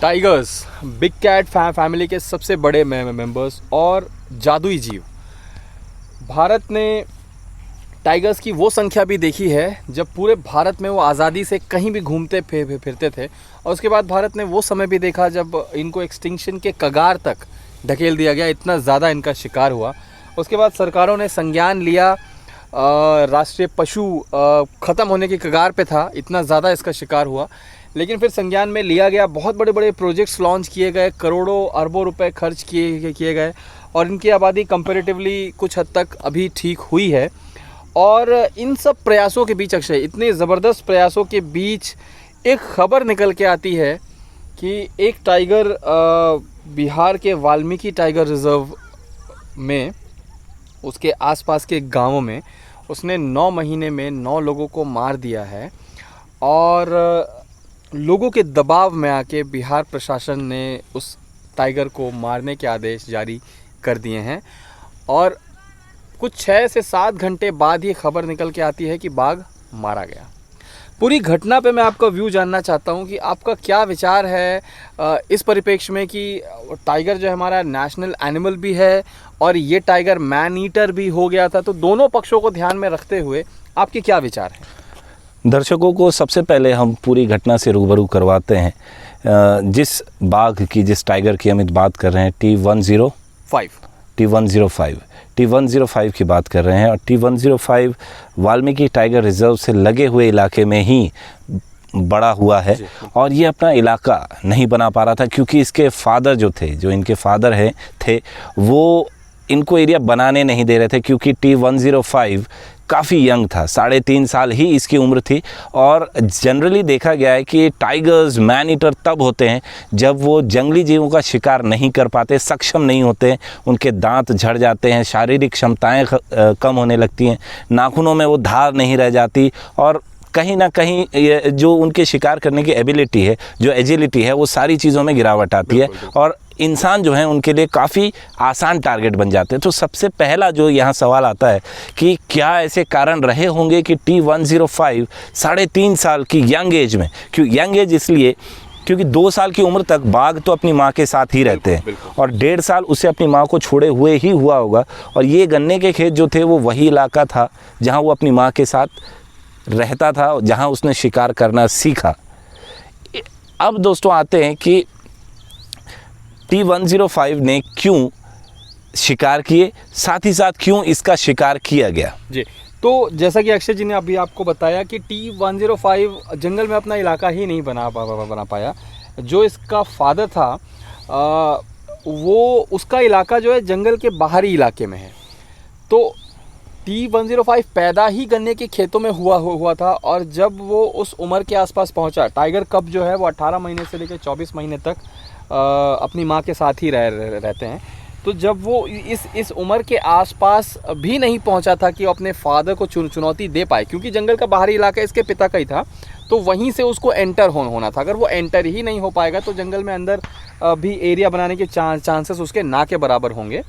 Tigers big cat family के सबसे बड़े मेंबर्स और जादुई जीव। भारत ने टाइगर्स की वो संख्या भी देखी है जब पूरे भारत में वो आज़ादी से कहीं भी घूमते फिरते थे, और उसके बाद भारत ने वो समय भी देखा जब इनको एक्सटिंक्शन के कगार तक ढकेल दिया गया, इतना ज़्यादा इनका शिकार हुआ। उसके बाद सरकारों ने संज्ञान लिया, राष्ट्रीय पशु ख़त्म होने की कगार पे था, इतना ज़्यादा इसका शिकार हुआ, लेकिन फिर संज्ञान में लिया गया। बहुत बड़े बड़े प्रोजेक्ट्स लॉन्च किए गए, करोड़ों अरबों रुपए खर्च किए गए, और इनकी आबादी कंपैरेटिवली कुछ हद तक अभी ठीक हुई है। और इन सब प्रयासों के बीच अक्षय, इतने ज़बरदस्त प्रयासों के बीच एक खबर निकल के आती है कि एक टाइगर बिहार के वाल्मीकि टाइगर रिज़र्व में, उसके आसपास के गांवों में उसने 9 महीने में 9 लोगों को मार दिया है। और लोगों के दबाव में आके बिहार प्रशासन ने उस टाइगर को मारने के आदेश जारी कर दिए हैं, और कुछ 6 से 7 घंटे बाद ये खबर निकल के आती है कि बाघ मारा गया। पूरी घटना पे मैं आपका व्यू जानना चाहता हूँ कि आपका क्या विचार है इस परिप्रेक्ष्य में कि टाइगर जो हमारा नेशनल एनिमल भी है और ये टाइगर मैन ईटर भी हो गया था, तो दोनों पक्षों को ध्यान में रखते हुए आपके क्या विचार हैं? दर्शकों को सबसे पहले हम पूरी घटना से रूबरू करवाते हैं। जिस बाघ की, जिस टाइगर की हम बात कर रहे हैं, T105 की बात कर रहे हैं, और T105 वाल्मीकि टाइगर रिजर्व से लगे हुए इलाके में ही बड़ा हुआ है। और ये अपना इलाका नहीं बना पा रहा था क्योंकि इसके फादर जो इनके फादर थे वो इनको एरिया बनाने नहीं दे रहे थे, क्योंकि T105 काफ़ी यंग था, 3.5 साल ही इसकी उम्र थी। और जनरली देखा गया है कि टाइगर्स मैन ईटर तब होते हैं जब वो जंगली जीवों का शिकार नहीं कर पाते, सक्षम नहीं होते, उनके दांत झड़ जाते हैं, शारीरिक क्षमताएं कम होने लगती हैं, नाखूनों में वो धार नहीं रह जाती, और कहीं ना कहीं जो उनके शिकार करने की एबिलिटी है, जो एजिलिटी है, वो सारी चीज़ों में गिरावट आती है, और इंसान जो है उनके लिए काफ़ी आसान टारगेट बन जाते हैं। तो सबसे पहला जो यहाँ सवाल आता है कि क्या ऐसे कारण रहे होंगे कि T105 3.5 साल की यंग एज में, क्यों यंग एज इसलिए क्योंकि 2 साल की उम्र तक बाघ तो अपनी माँ के साथ ही रहते हैं, और 1.5 साल उसे अपनी माँ को छोड़े हुए ही हुआ होगा, और ये गन्ने के खेत जो थे वो वही इलाका था जहाँ वो अपनी माँ के साथ रहता था, जहाँ उसने शिकार करना सीखा। अब दोस्तों आते हैं कि T105 ने क्यों शिकार किए, साथ ही साथ क्यों इसका शिकार किया गया। जी, तो जैसा कि अक्षय जी ने अभी आपको बताया कि T105 जंगल में अपना इलाका ही नहीं बना पाया। जो इसका फादर था वो उसका इलाका जो है जंगल के बाहरी इलाके में है। तो T105 पैदा ही गन्ने के खेतों में हुआ था, और जब वो उस उम्र के आसपास पहुंचा, टाइगर कब जो है वो 18 महीने से लेकर 24 महीने तक अपनी माँ के साथ ही रहते हैं। तो जब वो इस उम्र के आसपास भी नहीं पहुंचा था कि वो अपने फादर को चुनौती दे पाए, क्योंकि जंगल का बाहरी इलाका इसके पिता का ही था, तो वहीं से उसको एंटर होना था। अगर वो एंटर ही नहीं हो पाएगा तो जंगल में अंदर भी एरिया बनाने के चांसेस उसके ना के बराबर होंगे,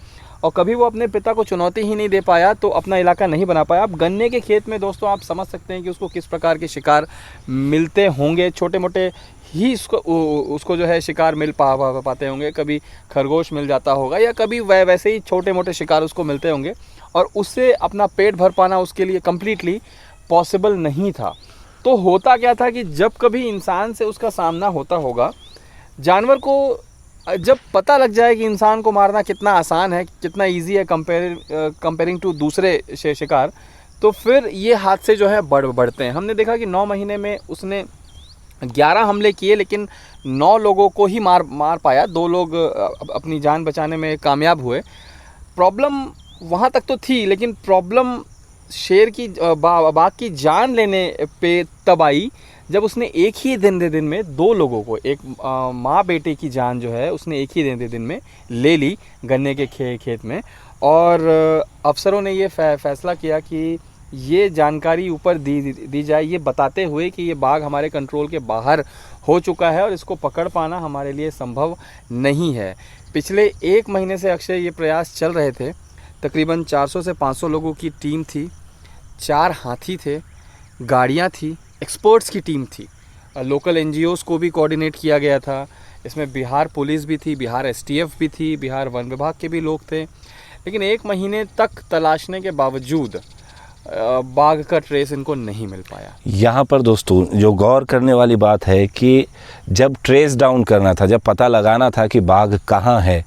और कभी वो अपने पिता को चुनौती ही नहीं दे पाया तो अपना इलाका नहीं बना पाया। अब गन्ने के खेत में दोस्तों आप समझ सकते हैं कि उसको किस प्रकार के शिकार मिलते होंगे। छोटे मोटे ही उसको जो है शिकार मिल पाते होंगे, कभी खरगोश मिल जाता होगा, या कभी वैसे ही छोटे मोटे शिकार उसको मिलते होंगे, और उससे अपना पेट भर पाना उसके लिए कम्प्लीटली पॉसिबल नहीं था। तो होता क्या था कि जब कभी इंसान से उसका सामना होता होगा, जानवर को जब पता लग जाए कि इंसान को मारना कितना आसान है, कितना इजी है कंपेयरिंग टू दूसरे शिकार, तो फिर ये हादसे जो है बढ़ते हैं। हमने देखा कि 9 महीने में उसने 11 हमले किए, लेकिन 9 लोगों को ही मार पाया। 2 लोग अपनी जान बचाने में कामयाब हुए। प्रॉब्लम वहाँ तक तो थी, लेकिन प्रॉब्लम शेर की बाघ की जान लेने पे तब आई जब उसने एक ही दिन में 2 लोगों को, एक माँ बेटे की जान जो है उसने एक ही दिन में ले ली गन्ने के खेत में। और अफसरों ने ये फैसला किया कि ये जानकारी ऊपर दी जाए, ये बताते हुए कि ये बाघ हमारे कंट्रोल के बाहर हो चुका है और इसको पकड़ पाना हमारे लिए संभव नहीं है। पिछले 1 महीने से अक्षय ये प्रयास चल रहे थे। तकरीबन 400 से 500 लोगों की टीम थी, 4 हाथी थे, गाड़ियाँ थी, एक्सपर्ट्स की टीम थी, लोकल NGOs को भी कोऑर्डिनेट किया गया था, इसमें बिहार पुलिस भी थी, बिहार एसटीएफ भी थी, बिहार वन विभाग के भी लोग थे, लेकिन 1 महीने तक तलाशने के बावजूद बाघ का ट्रेस इनको नहीं मिल पाया। यहाँ पर दोस्तों जो गौर करने वाली बात है कि जब ट्रेस डाउन करना था, जब पता लगाना था कि बाघ कहाँ है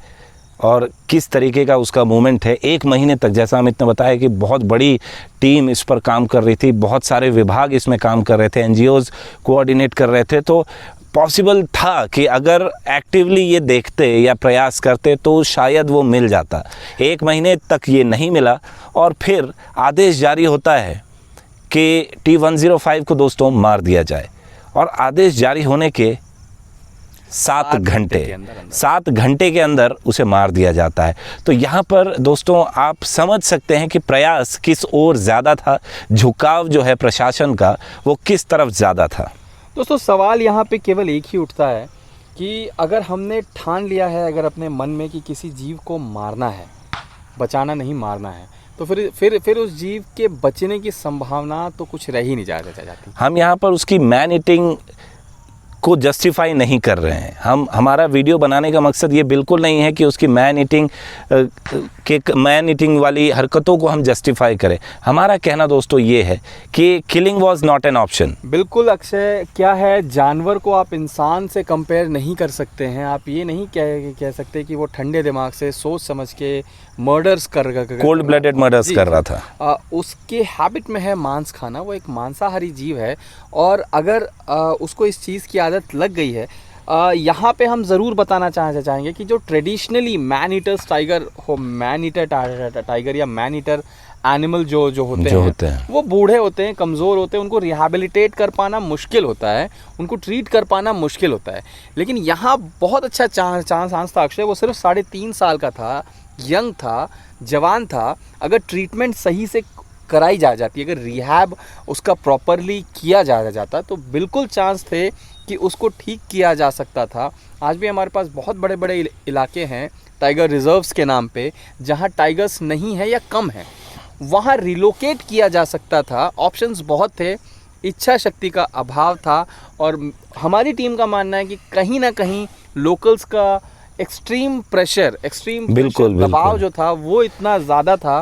और किस तरीके का उसका मूवमेंट है, 1 महीने तक, जैसा अमित ने बताया कि बहुत बड़ी टीम इस पर काम कर रही थी, बहुत सारे विभाग इसमें काम कर रहे थे, एनजीओज़ कोऑर्डिनेट कर रहे थे, तो पॉसिबल था कि अगर एक्टिवली ये देखते या प्रयास करते तो शायद वो मिल जाता। 1 महीने तक ये नहीं मिला और फिर आदेश जारी होता है कि T-105 को दोस्तों मार दिया जाए, और आदेश जारी होने के 7 घंटे के अंदर उसे मार दिया जाता है। तो यहाँ पर दोस्तों आप समझ सकते हैं कि प्रयास किस ओर ज़्यादा था, झुकाव जो है प्रशासन का वो किस तरफ ज़्यादा था। दोस्तों सवाल यहाँ पे केवल एक ही उठता है कि अगर हमने ठान लिया है, अगर अपने मन में कि किसी जीव को मारना है, बचाना नहीं मारना है, तो फिर उस जीव के बचने की संभावना तो कुछ रह ही नहीं जाती। हम यहाँ पर उसकी मैन ईटिंग को जस्टिफाई नहीं कर रहे हैं। हमारा वीडियो बनाने का मकसद ये बिल्कुल नहीं है कि उसकी मैन ईटिंग वाली हरकतों को हम जस्टिफाई करें। हमारा कहना दोस्तों ये है कि killing was not an option. बिल्कुल अक्षय, क्या है, जानवर को आप इंसान से कंपेयर नहीं कर सकते हैं। आप ये नहीं कह सकते कि वो ठंडे दिमाग से सोच समझ के मर्डर्स कोल्ड ब्लडेड मर्डर्स कर रहा था। उसके हैबिट में है मांस खाना, वो एक मांसाहारी जीव है, और अगर उसको इस चीज़ की आदत लग गई है, यहाँ पे हम ज़रूर बताना चाहेंगे कि जो ट्रेडिशनली मैन ईटर्स टाइगर हो, मैन ईटर टाइगर या मैन ईटर एनिमल जो होते हैं वो बूढ़े होते हैं, कमज़ोर होते हैं, उनको रिहैबिलिटेट कर पाना मुश्किल होता है, उनको ट्रीट कर पाना मुश्किल होता है। लेकिन यहाँ बहुत अच्छा चांस था अक्षय, वो सिर्फ 3.5 साल का था, यंग था, जवान था। अगर ट्रीटमेंट सही से कराई जाती, अगर रिहैब उसका प्रॉपरली किया जाता तो बिल्कुल चांस थे कि उसको ठीक किया जा सकता था। आज भी हमारे पास बहुत बड़े बड़े इलाके हैं टाइगर रिजर्व्स के नाम पे, जहाँ टाइगर्स नहीं है या कम है, वहाँ रिलोकेट किया जा सकता था। ऑप्शंस बहुत थे, इच्छा शक्ति का अभाव था, और हमारी टीम का मानना है कि कहीं ना कहीं लोकल्स का एक्सट्रीम प्रेशर दबाव जो था वो इतना ज़्यादा था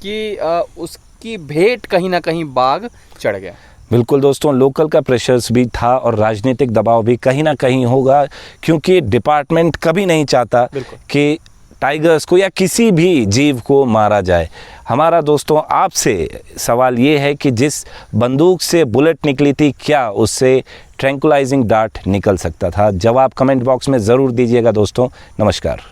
कि उसकी भेंट कहीं ना कहीं बाघ चढ़ गया। बिल्कुल दोस्तों, लोकल का प्रेशर्स भी था और राजनीतिक दबाव भी कहीं ना कहीं होगा, क्योंकि डिपार्टमेंट कभी नहीं चाहता कि टाइगर्स को या किसी भी जीव को मारा जाए। हमारा दोस्तों आपसे सवाल ये है कि जिस बंदूक से बुलेट निकली थी, क्या उससे ट्रैंकुलाइजिंग डार्ट निकल सकता था? जवाब कमेंट बॉक्स में ज़रूर दीजिएगा दोस्तों। नमस्कार।